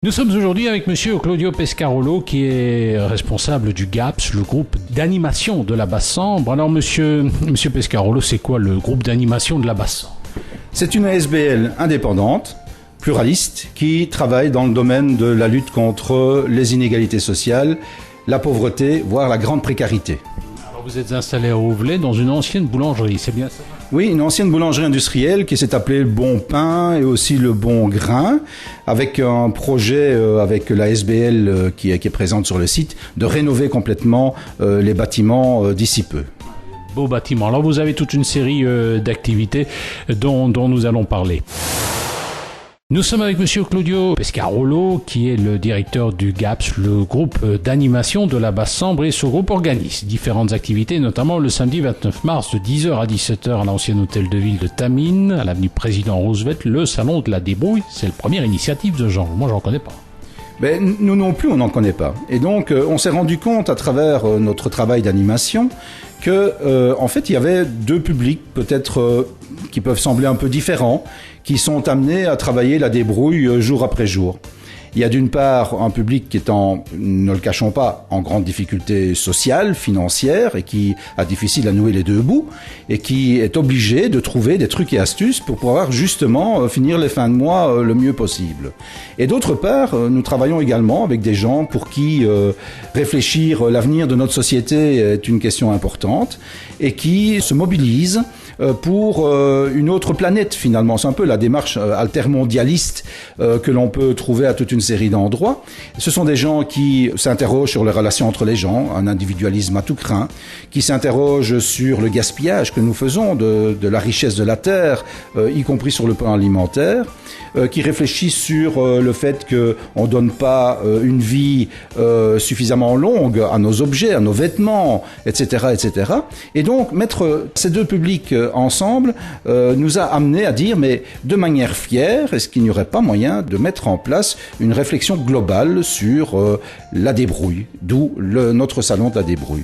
Nous sommes aujourd'hui avec monsieur Claudio Pescarolo qui est responsable du GAPS, le groupe d'animation de la Basse-Sambre. Alors monsieur Pescarolo, c'est quoi le groupe d'animation de la Basse-Sambre? C'est une ASBL indépendante, pluraliste, qui travaille dans le domaine de la lutte contre les inégalités sociales, la pauvreté, voire la grande précarité. Alors vous êtes installé à Auvelais dans une ancienne boulangerie, c'est bien ça? Oui, une ancienne boulangerie industrielle qui s'est appelée Le Bon Pain et aussi Le Bon Grain, avec un projet avec la SBL qui est présente sur le site, de rénover complètement les bâtiments d'ici peu. Beau bâtiment. Alors vous avez toute une série d'activités dont nous allons parler. Nous sommes avec monsieur Claudio Pescarolo, qui est le directeur du GAPS, le groupe d'animation de la Basse-Sambre, et ce groupe organise différentes activités, notamment le samedi 29 mars de 10h à 17h à l'ancien hôtel de ville de Tamines, à l'avenue Président Roosevelt, le salon de la débrouille. C'est la première initiative de genre. Moi, j'en connais pas. Ben, nous non plus, on n'en connaît pas. Et donc, on s'est rendu compte à travers notre travail d'animation que, en fait, il y avait deux publics, peut-être qui peuvent sembler un peu différents, qui sont amenés à travailler la débrouille jour après jour. Il y a d'une part un public qui est ne le cachons pas, en grande difficulté sociale, financière, et qui a difficile à nouer les deux bouts, et qui est obligé de trouver des trucs et astuces pour pouvoir justement finir les fins de mois le mieux possible. Et d'autre part, nous travaillons également avec des gens pour qui réfléchir l'avenir de notre société est une question importante, et qui se mobilisent pour une autre planète finalement. C'est un peu la démarche altermondialiste que l'on peut trouver à toute une série d'endroits. Ce sont des gens qui s'interrogent sur les relations entre les gens, un individualisme à tout crin, qui s'interrogent sur le gaspillage que nous faisons de la richesse de la terre, y compris sur le plan alimentaire, qui réfléchissent sur le fait qu'on ne donne pas une vie suffisamment longue à nos objets, à nos vêtements, etc., etc. Et donc, mettre ces deux publics ensemble nous a amené à dire, mais de manière fière, est-ce qu'il n'y aurait pas moyen de mettre en place une réflexion globale sur la débrouille, d'où notre salon de la débrouille.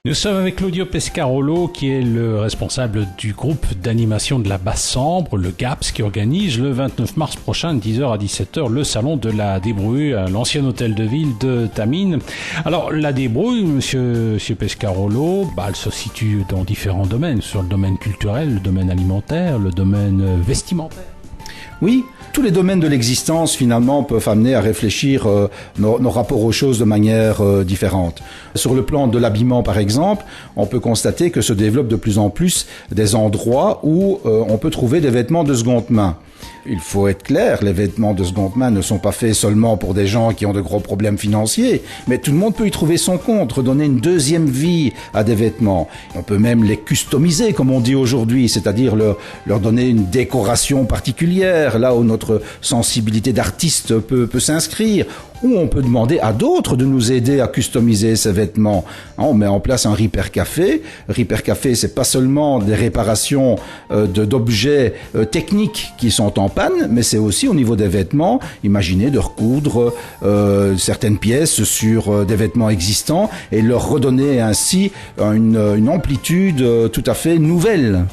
Nous sommes avec Claudio Pescarolo, qui est le responsable du groupe d'animation de la Basse-Sambre, le GAPS, qui organise le 29 mars prochain, de 10h à 17h, le salon de la débrouille à l'ancien hôtel de ville de Tamines. Alors, la débrouille, monsieur Pescarolo, elle se situe dans différents domaines, sur le domaine culturel, le domaine alimentaire, le domaine vestimentaire. Oui, tous les domaines de l'existence, finalement, peuvent amener à réfléchir nos rapports aux choses de manière différente. Sur le plan de l'habillement, par exemple, on peut constater que se développent de plus en plus des endroits où on peut trouver des vêtements de seconde main. Il faut être clair, les vêtements de seconde main ne sont pas faits seulement pour des gens qui ont de gros problèmes financiers, mais tout le monde peut y trouver son compte, redonner une deuxième vie à des vêtements. On peut même les customiser, comme on dit aujourd'hui, c'est-à-dire leur donner une décoration particulière, là où notre sensibilité d'artiste peut s'inscrire. Ou on peut demander à d'autres de nous aider à customiser ces vêtements. On met en place un Repair Café. Repair Café, c'est pas seulement des réparations d'objets techniques qui sont en panne, mais c'est aussi au niveau des vêtements, imaginez de recoudre certaines pièces sur des vêtements existants et leur redonner ainsi une amplitude tout à fait nouvelle.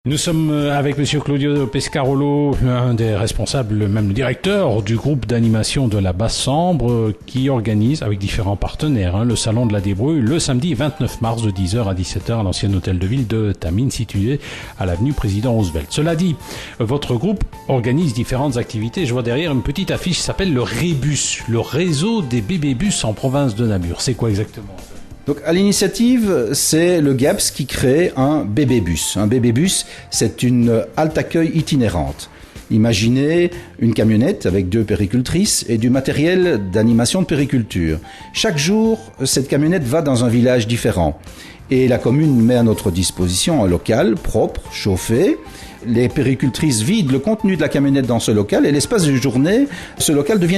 Nous sommes avec monsieur Claudio Pescarolo, un des responsables, même le directeur du groupe d'animation de la Basse-Sambre, qui organise avec différents partenaires le salon de la débrouille le samedi 29 mars de 10h à 17h à l'ancien hôtel de ville de Tamines, situé à l'avenue Président Roosevelt. Cela dit, votre groupe organise différentes activités. Je vois derrière une petite affiche qui s'appelle le Rébus, le réseau des bébés-bus en province de Namur. C'est quoi exactement ça? Donc, à l'initiative, c'est le GAPS qui crée un bébé-bus. Un bébé-bus, c'est une halte accueil itinérante. Imaginez une camionnette avec 2 péricultrices et du matériel d'animation de périculture. Chaque jour, cette camionnette va dans un village différent. Et la commune met à notre disposition un local propre, chauffé. Les péricultrices vident le contenu de la camionnette dans ce local et l'espace de journée, ce local devient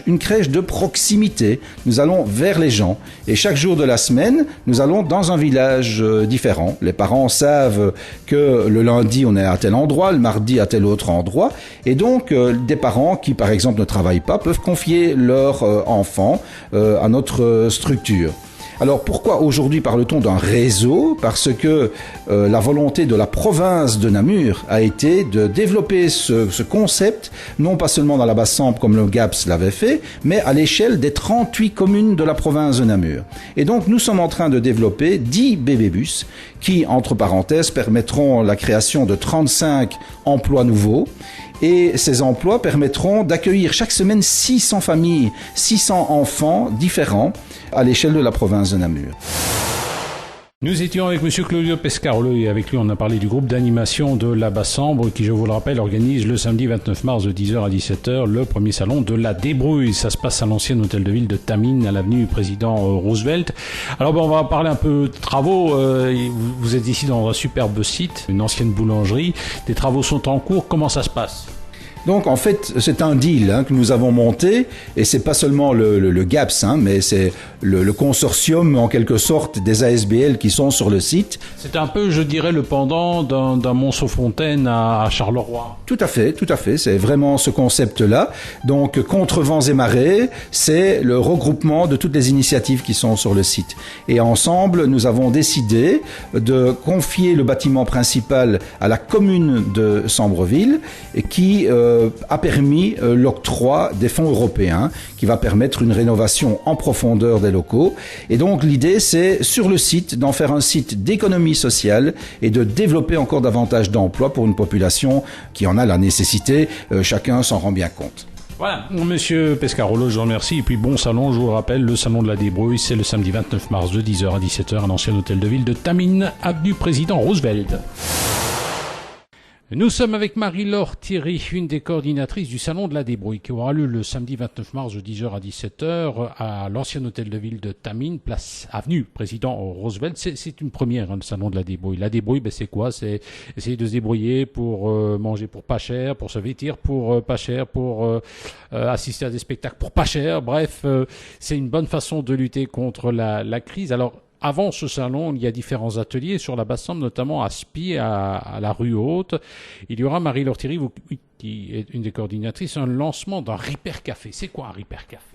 une crèche de proximité. Nous allons vers les gens et chaque jour de la semaine, nous allons dans un village différent. Les parents savent que le lundi, on est à tel endroit, le mardi à tel autre endroit et donc des parents qui, par exemple, ne travaillent pas peuvent confier leur enfant à notre structure. Alors pourquoi aujourd'hui parle-t-on d'un réseau? Parce que la volonté de la province de Namur a été de développer ce concept, non pas seulement dans la Basse-Sambre comme le GAPS l'avait fait, mais à l'échelle des 38 communes de la province de Namur. Et donc nous sommes en train de développer 10 bébébus qui, entre parenthèses, permettront la création de 35 emplois nouveaux. Et ces emplois permettront d'accueillir chaque semaine 600 familles, 600 enfants différents à l'échelle de la province de Namur. Nous étions avec monsieur Claudio Pescarolo et avec lui on a parlé du groupe d'animation de la Basse-Sambre qui, je vous le rappelle, organise le samedi 29 mars de 10h à 17h le premier salon de la débrouille. Ça se passe à l'ancien hôtel de ville de Tamines à l'avenue Président Roosevelt. Alors on va parler un peu de travaux. Vous êtes ici dans un superbe site, une ancienne boulangerie. Des travaux sont en cours. Comment ça se passe ? Donc en fait, c'est un deal que nous avons monté, et c'est pas seulement le GAPS, mais c'est le consortium en quelque sorte des ASBL qui sont sur le site. C'est un peu, je dirais, le pendant d'un Monceau-Fontaine à Charleroi. Tout à fait, c'est vraiment ce concept-là. Donc contre vents et marées, c'est le regroupement de toutes les initiatives qui sont sur le site. Et ensemble, nous avons décidé de confier le bâtiment principal à la commune de Sambreville, qui a permis l'octroi des fonds européens qui va permettre une rénovation en profondeur des locaux. Et donc l'idée, c'est sur le site d'en faire un site d'économie sociale et de développer encore davantage d'emplois pour une population qui en a la nécessité. Chacun s'en rend bien compte. Voilà, monsieur Pescarolo, je vous remercie. Et puis bon salon, je vous le rappelle, le salon de la débrouille, c'est le samedi 29 mars de 10h à 17h à l'ancien hôtel de ville de Tamines, avenue Président Roosevelt. Nous sommes avec Marie-Laure Thierry, une des coordinatrices du Salon de la Débrouille, qui aura lieu le samedi 29 mars de 10h à 17h à l'ancien hôtel de ville de Tamines, place avenue Président Roosevelt. C'est une première, le Salon de la Débrouille. La débrouille, c'est quoi? C'est essayer de se débrouiller pour manger pour pas cher, pour se vêtir pour pas cher, pour assister à des spectacles pour pas cher. Bref, c'est une bonne façon de lutter contre la crise. Alors, avant ce salon, il y a différents ateliers sur la Basse-Sambre, notamment à Spie, à la rue Haute. Il y aura, Marie-Laure Thierry, qui est une des coordinatrices, un lancement d'un Repair Café. C'est quoi un Repair Café ?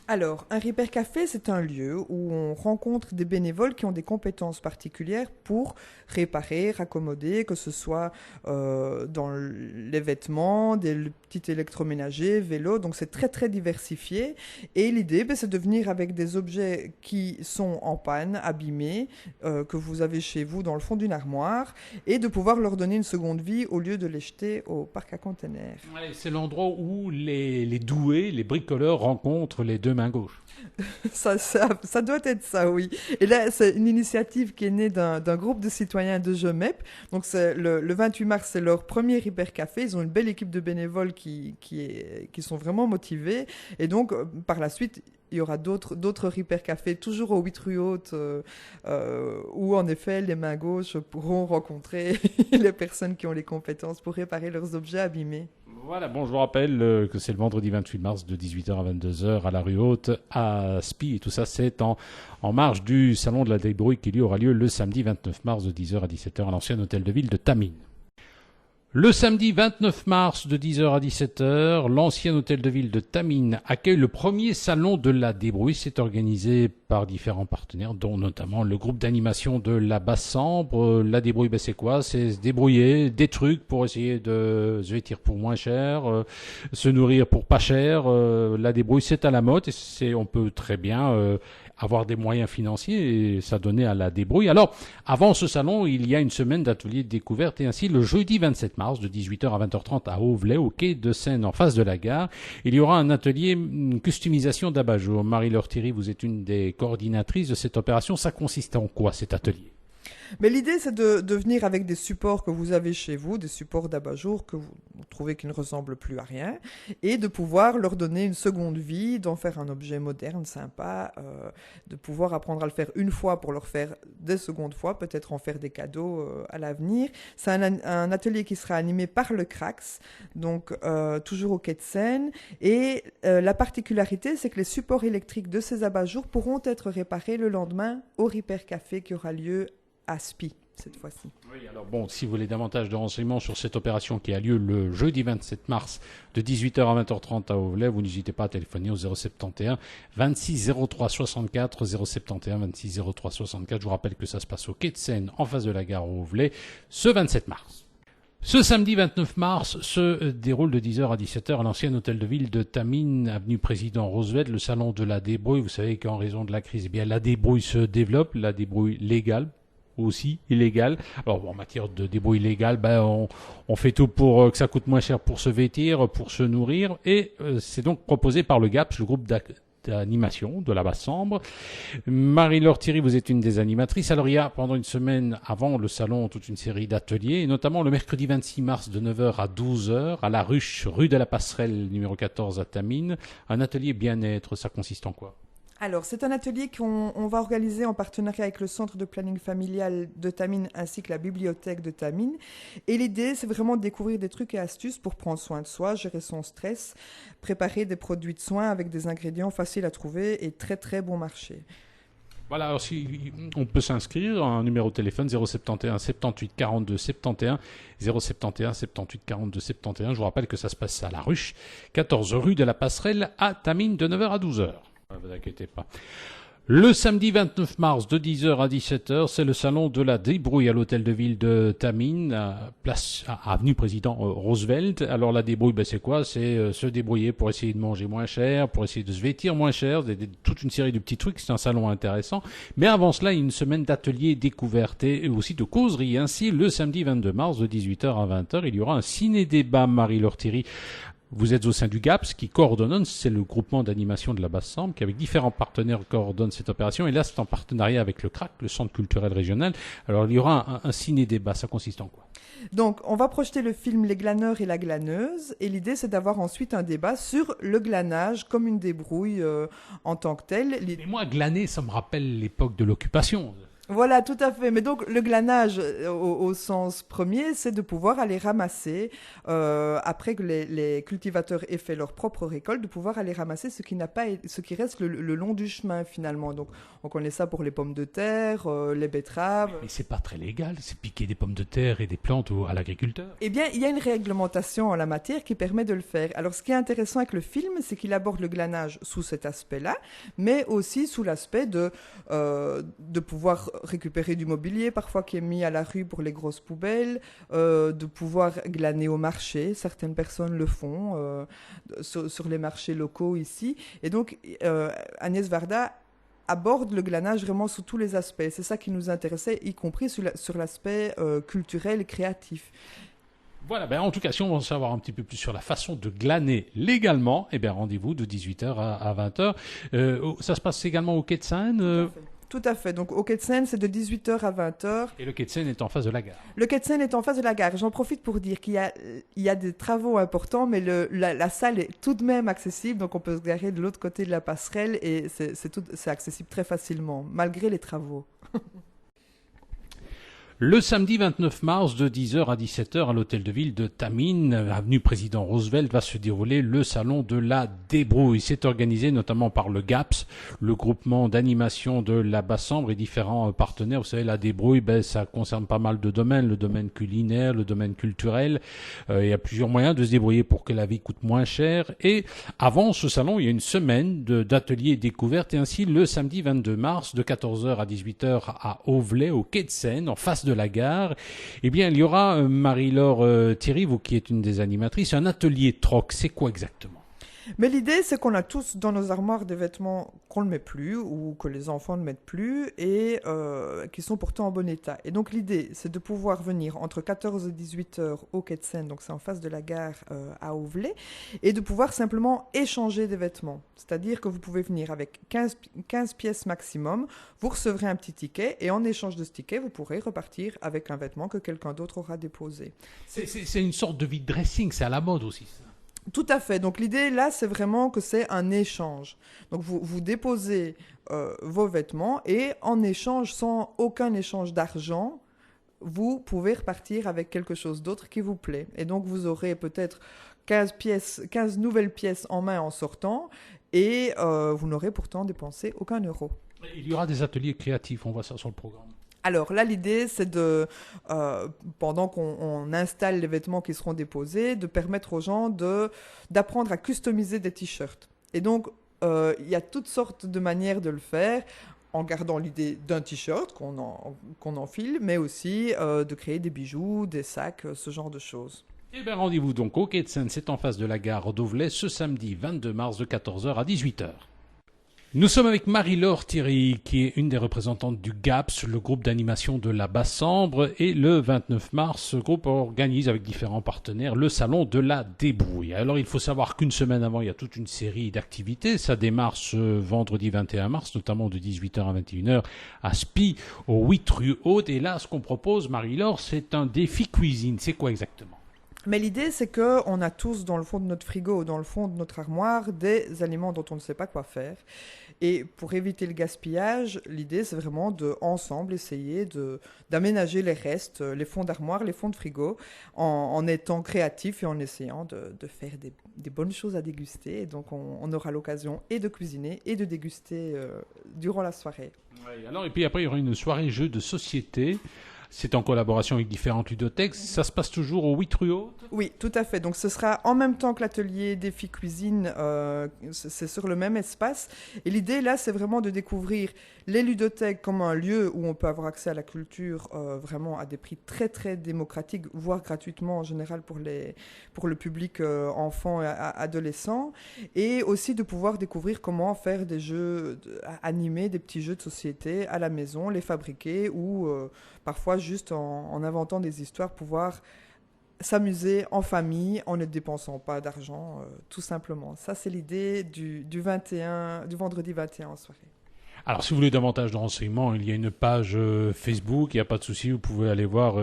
Alors, un Repair Café, c'est un lieu où on rencontre des bénévoles qui ont des compétences particulières pour réparer, raccommoder, que ce soit dans les vêtements, des petits électroménagers, vélos. Donc, c'est très, très diversifié. Et l'idée, c'est de venir avec des objets qui sont en panne, abîmés, que vous avez chez vous dans le fond d'une armoire, et de pouvoir leur donner une seconde vie au lieu de les jeter au parc à containers. Ouais, c'est l'endroit où les doués, les bricoleurs rencontrent les deux mains gauche. Ça doit être ça, oui. Et là, c'est une initiative qui est née d'un groupe de citoyens de Gemep. Donc, le 28 mars, c'est leur premier Repair Café. Ils ont une belle équipe de bénévoles qui sont vraiment motivés. Et donc, par la suite, il y aura d'autres Repair Café, toujours aux 8 rues Hautes, où en effet, les mains gauches pourront rencontrer les personnes qui ont les compétences pour réparer leurs objets abîmés. Voilà, bon, je vous rappelle que c'est le vendredi 28 mars de 18h à 22h à la rue Haute, à Spie, et tout ça, c'est en marge du Salon de la Débrouille qui aura lieu le samedi 29 mars de 10h à 17h à l'ancien hôtel de ville de Tamines. Le samedi 29 mars de 10h à 17h, l'ancien hôtel de ville de Tamines accueille le premier salon de la débrouille. C'est organisé par différents partenaires, dont notamment le groupe d'animation de la Basse-Sambre. La débrouille, c'est quoi? C'est se débrouiller, des trucs pour essayer de se vêtir pour moins cher, se nourrir pour pas cher. La débrouille, c'est à la mode et on peut très bien avoir des moyens financiers et s'adonner à la débrouille. Alors, avant ce salon, il y a une semaine d'ateliers de découverte et ainsi le jeudi 27 mars de 18h à 20h30 à Auvelais, au quai de Seine en face de la gare, il y aura un atelier customisation d'abat-jour. Marie-Laure Thierry, vous êtes une des coordinatrices de cette opération. Ça consiste en quoi cet atelier ? Mais l'idée, c'est de venir avec des supports que vous avez chez vous, des supports d'abat-jour que vous trouvez qui ne ressemblent plus à rien, et de pouvoir leur donner une seconde vie, d'en faire un objet moderne, sympa, de pouvoir apprendre à le faire une fois pour leur faire des secondes fois, peut-être en faire des cadeaux à l'avenir. C'est un atelier qui sera animé par le CRAX, donc toujours au quai de Seine, et la particularité, c'est que les supports électriques de ces abat-jours pourront être réparés le lendemain au Repair Café qui aura lieu à Spie. cette fois-ci. Oui, alors bon, si vous voulez davantage de renseignements sur cette opération qui a lieu le jeudi 27 mars de 18h à 20h30 à Auvelais, vous n'hésitez pas à téléphoner au 071 26 03 64 071 26 03 64. Je vous rappelle que ça se passe au quai de Seine en face de la gare Auvelais ce 27 mars. Ce samedi 29 mars se déroule de 10h à 17h à l'ancien hôtel de ville de Tamines, avenue Président Roosevelt, le salon de la débrouille. Vous savez qu'en raison de la crise, eh bien, la débrouille se développe, la débrouille légale, aussi illégale. Alors en matière de débrouille légale, on fait tout pour que ça coûte moins cher pour se vêtir, pour se nourrir, et c'est donc proposé par le GAPS, le groupe d'animation de la Basse-Sambre. Marie-Laure Thierry, vous êtes une des animatrices. Alors il y a pendant une semaine avant le salon toute une série d'ateliers, et notamment le mercredi 26 mars de 9h à 12h à la Ruche, rue de la Passerelle numéro 14 à Tamines, un atelier bien-être. Ça consiste en quoi ? Alors, c'est un atelier qu'on va organiser en partenariat avec le Centre de planning familial de Tamines ainsi que la bibliothèque de Tamines. Et l'idée, c'est vraiment de découvrir des trucs et astuces pour prendre soin de soi, gérer son stress, préparer des produits de soins avec des ingrédients faciles à trouver et très très bon marché. Voilà, alors si on peut s'inscrire, un numéro de téléphone 071 78 42 71, 071 78 42 71. Je vous rappelle que ça se passe à la Ruche, 14 rue de la Passerelle à Tamines de 9h à 12h. Ne vous inquiétez pas. Le samedi 29 mars de 10h à 17h, c'est le salon de la débrouille à l'hôtel de ville de Tamines, avenue Président Roosevelt. Alors la débrouille, c'est quoi ? C'est se débrouiller pour essayer de manger moins cher, pour essayer de se vêtir moins cher, toute une série de petits trucs. C'est un salon intéressant. Mais avant cela, il y a une semaine d'ateliers découvertes et aussi de causeries. Ainsi, le samedi 22 mars de 18h à 20h, il y aura un ciné-débat Marie-Laure Thierry. Vous êtes au sein du GAPS qui coordonne, c'est le groupement d'animation de la Basse-Sambre qui avec différents partenaires coordonne cette opération. Et là, c'est en partenariat avec le CRAC, le Centre culturel régional. Alors, il y aura un ciné-débat. Ça consiste en quoi ? Donc, on va projeter le film Les glaneurs et la glaneuse. Et l'idée, c'est d'avoir ensuite un débat sur le glanage comme une débrouille en tant que telle. Mais moi, glaner, ça me rappelle l'époque de l'occupation. Voilà, tout à fait. Mais donc, le glanage, au sens premier, c'est de pouvoir aller ramasser, après que les cultivateurs aient fait leur propre récolte, de pouvoir aller ramasser ce qui reste le long du chemin, finalement. Donc, on connaît ça pour les pommes de terre, les betteraves. Mais c'est pas très légal, c'est piquer des pommes de terre et des plantes à l'agriculteur. Eh bien, il y a une réglementation en la matière qui permet de le faire. Alors, ce qui est intéressant avec le film, c'est qu'il aborde le glanage sous cet aspect-là, mais aussi sous l'aspect de pouvoir récupérer du mobilier parfois qui est mis à la rue pour les grosses poubelles, de pouvoir glaner au marché, certaines personnes le font sur les marchés locaux ici, et donc Agnès Varda aborde le glanage vraiment sous tous les aspects. C'est ça qui nous intéressait, y compris sur l'aspect culturel et créatif. Voilà, en tout cas, si on veut en savoir un petit peu plus sur la façon de glaner légalement, rendez-vous de 18h à 20h. Ça se passe également au quai de Seine. Tout à fait. Donc, au quai de Seine, c'est de 18h à 20h. Et le quai de Seine est en face de la gare. Le quai de Seine est en face de la gare. J'en profite pour dire qu'il y a des travaux importants, mais la salle est tout de même accessible. Donc, on peut se garer de l'autre côté de la passerelle et c'est accessible très facilement, malgré les travaux. Le samedi 29 mars de 10h à 17h à l'hôtel de ville de Tamines, avenue Président Roosevelt, va se dérouler le salon de la débrouille. C'est organisé notamment par le GAPS, le groupement d'animation de la Basse-Sambre et différents partenaires. Vous savez, la débrouille, ça concerne pas mal de domaines, le domaine culinaire, le domaine culturel. Il y a plusieurs moyens de se débrouiller pour que la vie coûte moins cher. Et avant ce salon, il y a une semaine d'ateliers découvertes et ainsi le samedi 22 mars de 14h à 18h à Auvelais, au quai de Seine, en face de la gare, il y aura Marie-Laure Thierry, vous qui êtes une des animatrices, un atelier troc. C'est quoi exactement ? Mais l'idée, c'est qu'on a tous dans nos armoires des vêtements qu'on ne met plus ou que les enfants ne mettent plus et qui sont pourtant en bon état. Et donc l'idée, c'est de pouvoir venir entre 14 et 18 heures au quai de Seine, donc c'est en face de la gare à Auvelais, et de pouvoir simplement échanger des vêtements. C'est-à-dire que vous pouvez venir avec 15 pièces maximum, vous recevrez un petit ticket et en échange de ce ticket, vous pourrez repartir avec un vêtement que quelqu'un d'autre aura déposé. C'est une sorte de vide dressing, c'est à la mode aussi ça. Tout à fait. Donc l'idée là, c'est vraiment que c'est un échange. Donc vous déposez vos vêtements et en échange, sans aucun échange d'argent, vous pouvez repartir avec quelque chose d'autre qui vous plaît. Et donc vous aurez peut-être 15 nouvelles pièces en main en sortant et vous n'aurez pourtant dépensé aucun euro. Il y aura des ateliers créatifs, on voit ça sur le programme. Alors là, l'idée, c'est pendant qu'on installe les vêtements qui seront déposés, de permettre aux gens d'apprendre à customiser des t-shirts. Et donc, il y a toutes sortes de manières de le faire, en gardant l'idée d'un t-shirt qu'on enfile, mais aussi de créer des bijoux, des sacs, ce genre de choses. Eh bien, rendez-vous donc au Quai de Seine, c'est en face de la gare d'Auvelais, ce samedi 22 mars de 14h à 18h. Nous sommes avec Marie-Laure Thierry, qui est une des représentantes du GAPS, le groupe d'animation de la Basse-Sambre. Et le 29 mars, ce groupe organise avec différents partenaires le salon de la débrouille. Alors, il faut savoir qu'une semaine avant, il y a toute une série d'activités. Ça démarre ce vendredi 21 mars, notamment de 18h à 21h à Spie, au 8 rue Haute. Et là, ce qu'on propose, Marie-Laure, c'est un défi cuisine. C'est quoi exactement ? Mais l'idée, c'est qu'on a tous dans le fond de notre frigo ou dans le fond de notre armoire des aliments dont on ne sait pas quoi faire. Et pour éviter le gaspillage, l'idée, c'est vraiment ensemble essayer d'aménager les restes, les fonds d'armoire, les fonds de frigo, en étant créatifs et en essayant de faire des bonnes choses à déguster. Et donc, on aura l'occasion et de cuisiner et de déguster durant la soirée. Ouais, alors, et puis après, il y aura une soirée jeu de société. C'est en collaboration avec différentes ludothèques. Ça se passe toujours au 8 rue Haute ? Oui, tout à fait. Donc ce sera en même temps que l'atelier Défi Cuisine, c'est sur le même espace. Et l'idée là, c'est vraiment de découvrir les ludothèques comme un lieu où on peut avoir accès à la culture vraiment à des prix très très démocratiques, voire gratuitement en général pour le public enfant et adolescent. Et aussi de pouvoir découvrir comment faire des jeux, animer des petits jeux de société à la maison, les fabriquer ou parfois juste en inventant des histoires, pouvoir s'amuser en famille en ne dépensant pas d'argent, tout simplement. Ça, c'est l'idée du vendredi 21 en soirée. Alors, si vous voulez davantage de renseignements, il y a une page Facebook, il n'y a pas de souci, vous pouvez aller voir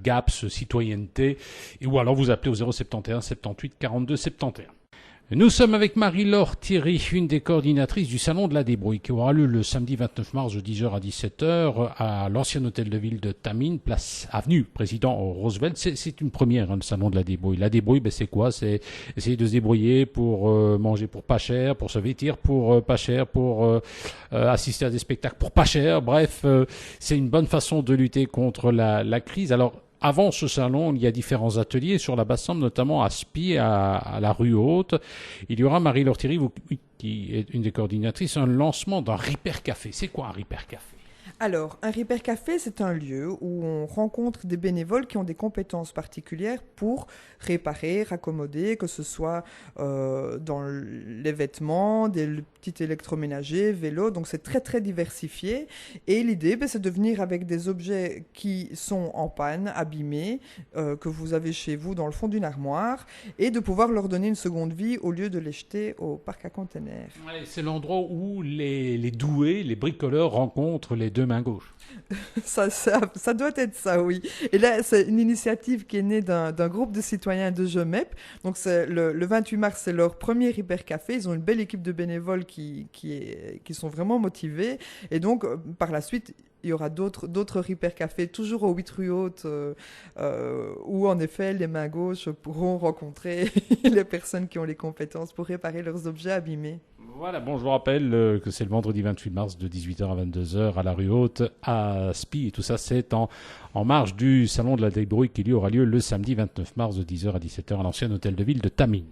GAPS Citoyenneté, ou alors vous appelez au 071 78 42 71. Nous sommes avec Marie-Laure Thierry, une des coordinatrices du Salon de la débrouille, qui aura lieu le samedi 29 mars de 10h à 17h à l'ancien hôtel de ville de Tamines, place avenue Président Roosevelt. C'est une première, le Salon de la débrouille. La débrouille, c'est quoi ? C'est essayer de se débrouiller pour manger pour pas cher, pour se vêtir pour pas cher, pour assister à des spectacles pour pas cher. Bref, c'est une bonne façon de lutter contre la crise. Alors, avant ce salon, il y a différents ateliers sur la Basse-Sambre, notamment à Spie, à la rue Haute. Il y aura Marie-Laure Thierry, qui est une des coordinatrices, un lancement d'un Ripper Café. C'est quoi un Ripper Café ? Alors, un Ripper Café, c'est un lieu où on rencontre des bénévoles qui ont des compétences particulières pour réparer, raccommoder, que ce soit dans les vêtements, des petits électroménagers, vélos. Donc, c'est très, très diversifié. Et l'idée, c'est de venir avec des objets qui sont en panne, abîmés, que vous avez chez vous dans le fond d'une armoire, et de pouvoir leur donner une seconde vie au lieu de les jeter au parc à containers. Ouais, c'est l'endroit où les doués, les bricoleurs rencontrent les deux mains gauches. Ça doit être ça, oui. Et là, c'est une initiative qui est née d'un groupe de citoyens de Gemep. Donc, c'est le 28 mars, c'est leur premier Hyper Café. Ils ont une belle équipe de bénévoles qui sont vraiment motivés. Et donc, par la suite, il y aura d'autres Hyper Cafés, toujours au 8 rue Haute, où en effet, les mains gauches pourront rencontrer les personnes qui ont les compétences pour réparer leurs objets abîmés. Voilà, bon, je vous rappelle que c'est le vendredi 28 mars de 18h à 22h à la rue Haute, à Spie. Et tout ça, c'est en marge du Salon de la débrouille qui lui aura lieu le samedi 29 mars de 10h à 17h à l'ancien hôtel de ville de Tamines.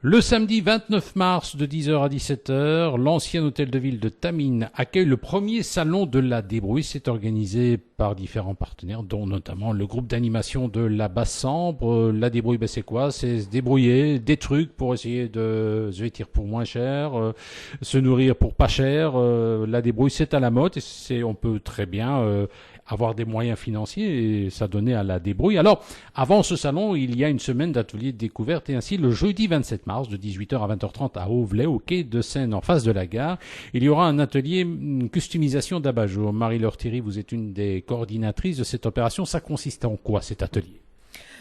Le samedi 29 mars de 10h à 17h, l'ancien hôtel de ville de Tamines accueille le premier salon de la débrouille. C'est organisé par différents partenaires, dont notamment le groupe d'animation de la Basse-Sambre. La débrouille, c'est quoi ? C'est se débrouiller des trucs pour essayer de se vêtir pour moins cher, se nourrir pour pas cher. La débrouille, c'est à la mode et on peut très bien avoir des moyens financiers et s'adonner à la débrouille. Alors, avant ce salon, il y a une semaine d'ateliers de découverte et ainsi le jeudi 27 mars de 18h à 20h30 à Auvelais, au quai de Seine, en face de la gare, il y aura un atelier customisation d'abat-jour. Marie-Laure Thierry, vous êtes une des coordinatrices de cette opération. Ça consiste en quoi, cet atelier ?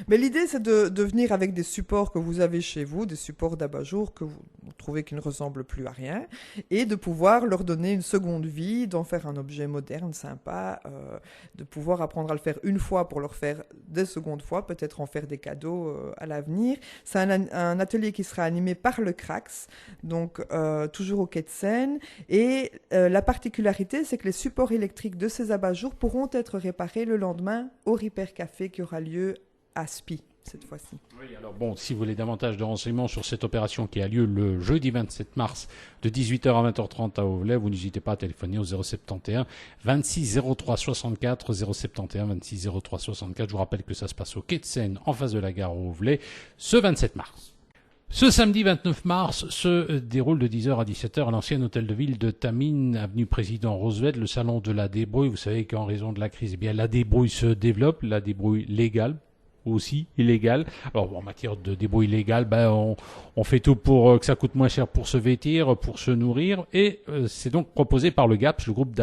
Mais l'idée, c'est de venir avec des supports que vous avez chez vous, des supports d'abat-jour que vous trouvez qui ne ressemblent plus à rien, et de pouvoir leur donner une seconde vie, d'en faire un objet moderne, sympa, de pouvoir apprendre à le faire une fois pour leur faire des secondes fois, peut-être en faire des cadeaux à l'avenir. C'est un atelier qui sera animé par le Crax, donc toujours au Quai de Seine, et la particularité, c'est que les supports électriques de ces abat-jours pourront être réparés le lendemain au Repair Café qui aura lieu à Spi cette fois-ci. Oui, alors bon, si vous voulez davantage de renseignements sur cette opération qui a lieu le jeudi 27 mars de 18h à 20h30 à Auvelais, vous n'hésitez pas à téléphoner au 071 26 03 64 071 26 03 64. Je vous rappelle que ça se passe au Quai de Seine en face de la gare Auvelais ce 27 mars. Ce samedi 29 mars se déroule de 10h à 17h à l'ancien hôtel de ville de Tamines, avenue Président Roosevelt, le salon de la débrouille. Vous savez qu'en raison de la crise, eh bien, la débrouille se développe, la débrouille légale, aussi illégale. Alors en matière de débrouille légale, on fait tout pour que ça coûte moins cher pour se vêtir, pour se nourrir, et c'est donc proposé par le GAPS, le groupe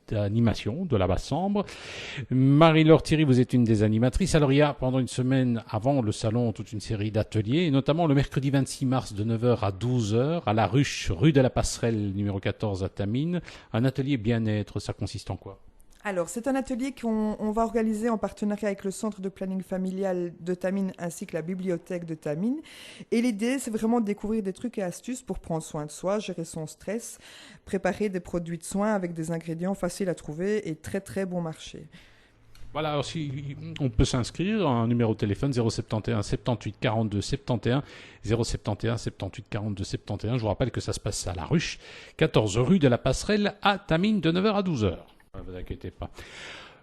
d'animation de la Basse-Sambre. Marie-Laure Thierry, vous êtes une des animatrices. Alors il y a pendant une semaine avant le salon toute une série d'ateliers, et notamment le mercredi 26 mars de 9h à 12h à la Ruche, rue de la Passerelle numéro 14 à Tamines, un atelier bien-être. Ça consiste en quoi ? Alors, c'est un atelier qu'on va organiser en partenariat avec le Centre de planning familial de Tamines ainsi que la bibliothèque de Tamines. Et l'idée, c'est vraiment de découvrir des trucs et astuces pour prendre soin de soi, gérer son stress, préparer des produits de soins avec des ingrédients faciles à trouver et très très bon marché. Voilà, alors si on peut s'inscrire, un numéro de téléphone 071 78 42 71, 071 78 42 71. Je vous rappelle que ça se passe à la Ruche, 14 rue de la Passerelle à Tamines de 9h à 12h. Ne vous inquiétez pas.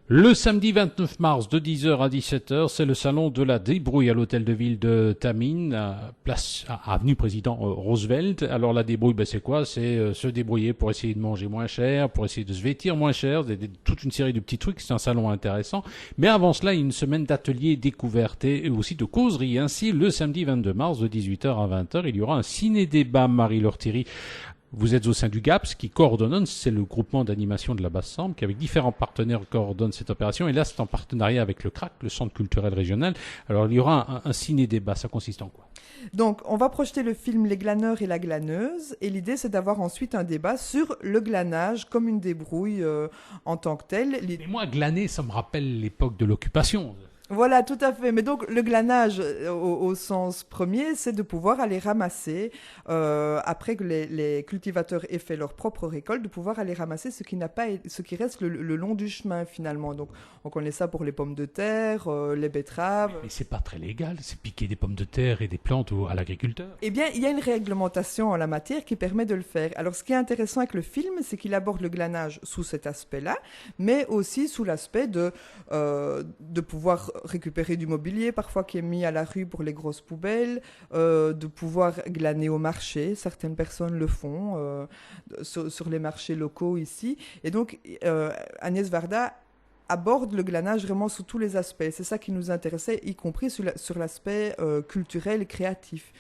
Le samedi 29 mars de 10h à 17h, c'est le salon de la débrouille à l'hôtel de ville de Tamines, avenue Président Roosevelt. Alors la débrouille, c'est quoi ? C'est se débrouiller pour essayer de manger moins cher, pour essayer de se vêtir moins cher, toute une série de petits trucs. C'est un salon intéressant. Mais avant cela, il y a une semaine d'ateliers découvertes et aussi de causeries. Ainsi, le samedi 22 mars de 18h à 20h, il y aura un ciné-débat Marie-Laure Thierry. Vous êtes au sein du GAPS qui coordonne, c'est le groupement d'animation de la Basse-Sambre qui avec différents partenaires coordonne cette opération. Et là, c'est en partenariat avec le CRAC, le Centre culturel régional. Alors, il y aura un ciné-débat. Ça consiste en quoi ? Donc, on va projeter le film Les glaneurs et la glaneuse. Et l'idée, c'est d'avoir ensuite un débat sur le glanage comme une débrouille en tant que telle. Mais moi, glaner, ça me rappelle l'époque de l'occupation. Voilà, tout à fait. Mais donc, le glanage, au sens premier, c'est de pouvoir aller ramasser, après que les cultivateurs aient fait leur propre récolte, de pouvoir aller ramasser ce qui reste le long du chemin, finalement. Donc, on connaît ça pour les pommes de terre, les betteraves. Mais c'est pas très légal, c'est piquer des pommes de terre et des plantes à l'agriculteur. Eh bien, il y a une réglementation en la matière qui permet de le faire. Alors, ce qui est intéressant avec le film, c'est qu'il aborde le glanage sous cet aspect-là, mais aussi sous l'aspect de pouvoir récupérer du mobilier parfois qui est mis à la rue pour les grosses poubelles, de pouvoir glaner au marché, certaines personnes le font sur les marchés locaux ici, et donc Agnès Varda aborde le glanage vraiment sous tous les aspects. C'est ça qui nous intéressait, y compris sur l'aspect culturel et créatif.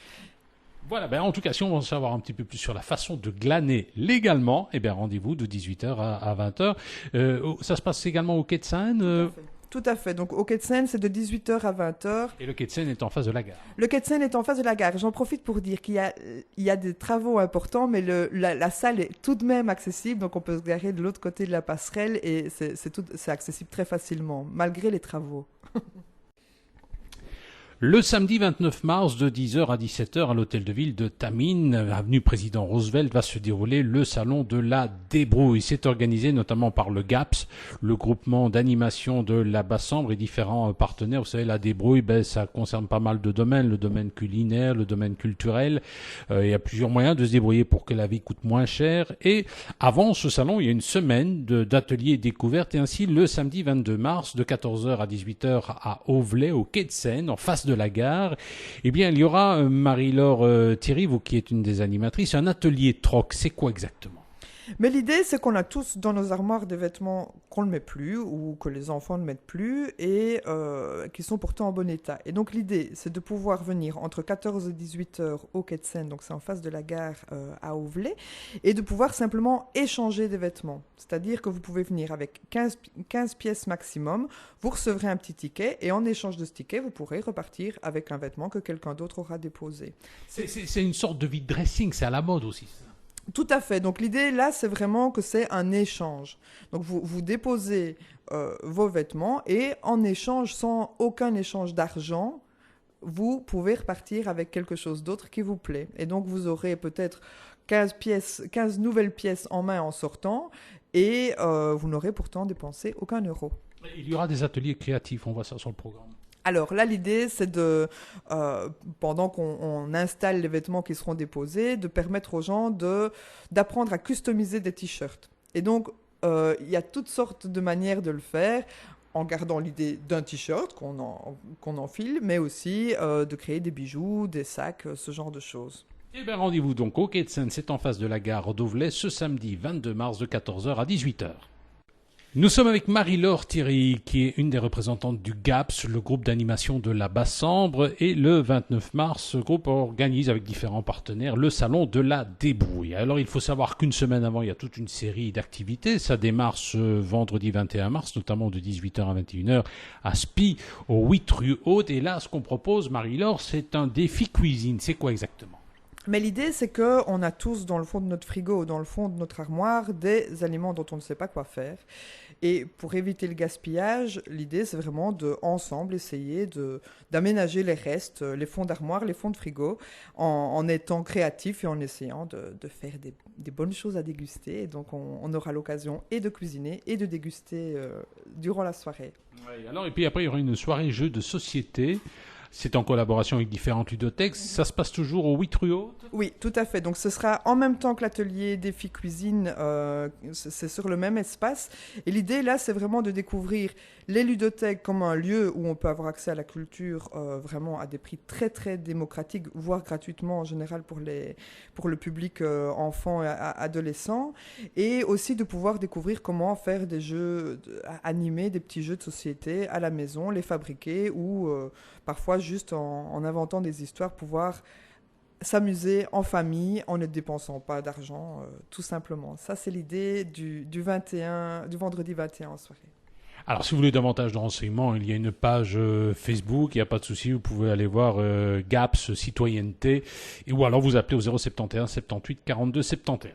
Voilà, en tout cas, si on veut en savoir un petit peu plus sur la façon de glaner légalement, rendez-vous de 18h à 20h. Ça se passe également au Quai de Seine. Tout à fait. Donc, au Quai de Seine, c'est de 18h à 20h. Et le Quai de Seine est en face de la gare. Le Quai de Seine est en face de la gare. J'en profite pour dire qu'il y a des travaux importants, mais la salle est tout de même accessible. Donc, on peut se garer de l'autre côté de la passerelle et c'est accessible très facilement, malgré les travaux. Le samedi 29 mars de 10h à 17h à l'hôtel de ville de Tamines, avenue Président Roosevelt, va se dérouler le salon de la débrouille. C'est organisé notamment par le GAPS, le groupement d'animation de la Basse-Sambre et différents partenaires. Vous savez, la débrouille, ça concerne pas mal de domaines, le domaine culinaire, le domaine culturel. Il y a plusieurs moyens de se débrouiller pour que la vie coûte moins cher. Et avant ce salon, il y a une semaine d'ateliers découvertes. Et ainsi, le samedi 22 mars de 14h à 18h à Auvelais, au Quai de Seine, en face de la gare, il y aura Marie-Laure Thierry, vous qui êtes une des animatrices, un atelier troc. C'est quoi exactement ? Mais l'idée, c'est qu'on a tous dans nos armoires des vêtements qu'on ne met plus ou que les enfants ne mettent plus et qui sont pourtant en bon état. Et donc l'idée, c'est de pouvoir venir entre 14 et 18 heures au Quai de Seine, donc c'est en face de la gare à Auvelais, et de pouvoir simplement échanger des vêtements. C'est-à-dire que vous pouvez venir avec 15 pièces maximum, vous recevrez un petit ticket et en échange de ce ticket, vous pourrez repartir avec un vêtement que quelqu'un d'autre aura déposé. C'est une sorte de vide dressing, c'est à la mode aussi. Ça. Tout à fait. Donc l'idée là, c'est vraiment que c'est un échange. Donc vous déposez vos vêtements et en échange, sans aucun échange d'argent, vous pouvez repartir avec quelque chose d'autre qui vous plaît. Et donc vous aurez peut-être 15 nouvelles pièces en main en sortant et vous n'aurez pourtant dépensé aucun euro. Il y aura des ateliers créatifs, on voit ça sur le programme. Alors là, l'idée, c'est de, pendant qu'on installe les vêtements qui seront déposés, de permettre aux gens d'apprendre à customiser des t-shirts. Et donc, il y a toutes sortes de manières de le faire, en gardant l'idée d'un t-shirt qu'on enfile, mais aussi de créer des bijoux, des sacs, ce genre de choses. Eh bien, rendez-vous donc au Quai de Seine, c'est en face de la gare d'Auvelais, ce samedi 22 mars de 14h à 18h. Nous sommes avec Marie-Laure Thierry, qui est une des représentantes du GAPS, le groupe d'animation de la Basse-Sambre. Et le 29 mars, ce groupe organise avec différents partenaires le salon de la débrouille. Alors, il faut savoir qu'une semaine avant, il y a toute une série d'activités. Ça démarre ce vendredi 21 mars, notamment de 18h à 21h à Spie, au 8 rue Haute. Et là, ce qu'on propose, Marie-Laure, c'est un défi cuisine. C'est quoi exactement ? Mais l'idée, c'est qu'on a tous dans le fond de notre frigo, dans le fond de notre armoire, des aliments dont on ne sait pas quoi faire. Et pour éviter le gaspillage, l'idée, c'est vraiment ensemble essayer d'aménager les restes, les fonds d'armoire, les fonds de frigo, en étant créatifs et en essayant de faire des bonnes choses à déguster. Et donc, on aura l'occasion et de cuisiner et de déguster durant la soirée. Oui, alors, et puis après, il y aura une soirée jeux de société. C'est en collaboration avec différentes ludothèques. Ça se passe toujours au 8 rue Haute ? Oui, tout à fait. Donc ce sera en même temps que l'atelier Défi Cuisine, c'est sur le même espace. Et l'idée là, c'est vraiment de découvrir les ludothèques comme un lieu où on peut avoir accès à la culture vraiment à des prix très très démocratiques, voire gratuitement en général pour le public enfant et adolescent. Et aussi de pouvoir découvrir comment faire des jeux, animer des petits jeux de société à la maison, les fabriquer ou parfois juste en inventant des histoires, pouvoir s'amuser en famille en ne dépensant pas d'argent, tout simplement. Ça, c'est l'idée du vendredi 21 en soirée. Alors, si vous voulez davantage de renseignements, il y a une page Facebook, il n'y a pas de souci, vous pouvez aller voir GAPS Citoyenneté, ou alors vous appelez au 071 78 42 71.